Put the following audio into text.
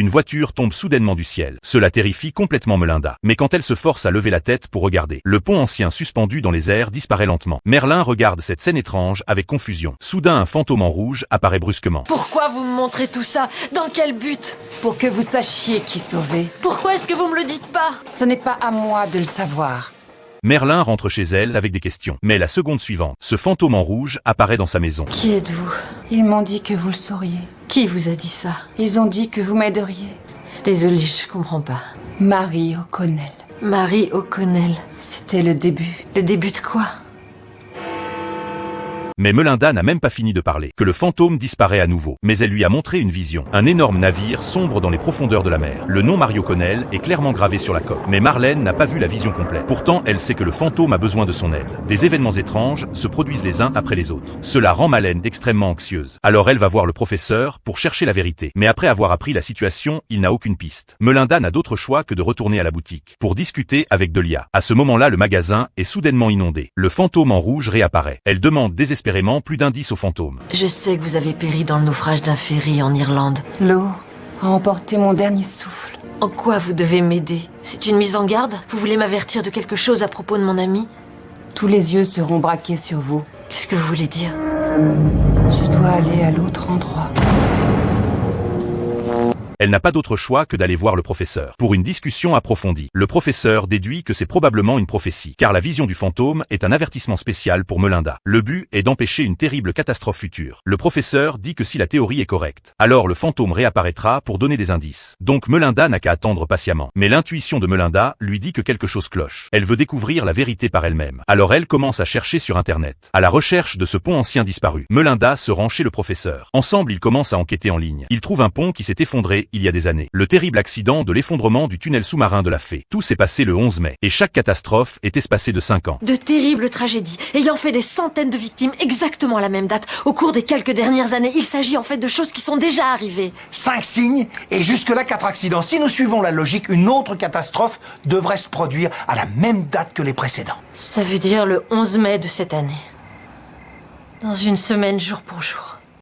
Une voiture tombe soudainement du ciel. Cela terrifie complètement Melinda. Mais quand elle se force à lever la tête pour regarder, le pont ancien suspendu dans les airs disparaît lentement. Merlin regarde cette scène étrange avec confusion. Soudain, un fantôme en rouge apparaît brusquement. Pourquoi vous me montrez tout ça? Dans quel but? Pour que vous sachiez qui sauver. Pourquoi est-ce que vous me le dites pas? Ce n'est pas à moi de le savoir. Merlin rentre chez elle avec des questions. Mais la seconde suivante, ce fantôme en rouge apparaît dans sa maison. Qui êtes-vous? Ils m'ont dit que vous le sauriez. Qui vous a dit ça? Ils ont dit que vous m'aideriez. Désolée, je comprends pas. Marie O'Connell. Marie O'Connell. C'était le début. Le début de quoi? Mais Melinda n'a même pas fini de parler, que le fantôme disparaît à nouveau. Mais elle lui a montré une vision. Un énorme navire sombre dans les profondeurs de la mer. Le nom Marie O'Connell est clairement gravé sur la coque. Mais Marlène n'a pas vu la vision complète. Pourtant, elle sait que le fantôme a besoin de son aide. Des événements étranges se produisent les uns après les autres. Cela rend Marlène extrêmement anxieuse. Alors elle va voir le professeur pour chercher la vérité. Mais après avoir appris la situation, il n'a aucune piste. Melinda n'a d'autre choix que de retourner à la boutique pour discuter avec Delia. À ce moment-là, le magasin est soudainement inondé. Le fantôme en rouge réapparaît. Elle demande désespérément plus d'indices au fantôme. Je sais que vous avez péri dans le naufrage d'un ferry en Irlande. L'eau a emporté mon dernier souffle. En quoi vous devez m'aider? C'est une mise en garde? Vous voulez m'avertir de quelque chose à propos de mon ami? Tous les yeux seront braqués sur vous. Qu'est-ce que vous voulez dire? Je dois aller à l'autre endroit. Elle n'a pas d'autre choix que d'aller voir le professeur pour une discussion approfondie. Le professeur déduit que c'est probablement une prophétie, car la vision du fantôme est un avertissement spécial pour Melinda. Le but est d'empêcher une terrible catastrophe future. Le professeur dit que si la théorie est correcte, alors le fantôme réapparaîtra pour donner des indices. Donc Melinda n'a qu'à attendre patiemment. Mais l'intuition de Melinda lui dit que quelque chose cloche. Elle veut découvrir la vérité par elle-même. Alors elle commence à chercher sur Internet, à la recherche de ce pont ancien disparu. Melinda se rend chez le professeur. Ensemble, ils commencent à enquêter en ligne. Ils trouvent un pont qui s'est effondré il y a des années. Le terrible accident de l'effondrement du tunnel sous-marin de la Fée. Tout s'est passé le 11 mai. Et chaque catastrophe est espacée de 5 ans. De terribles tragédies, ayant fait des centaines de victimes exactement à la même date. Au cours des quelques dernières années, il s'agit en fait de choses qui sont déjà arrivées. 5 signes et jusque-là 4 accidents. Si nous suivons la logique, une autre catastrophe devrait se produire à la même date que les précédents. Ça veut dire le 11 mai de cette année. Dans une semaine, jour pour jour.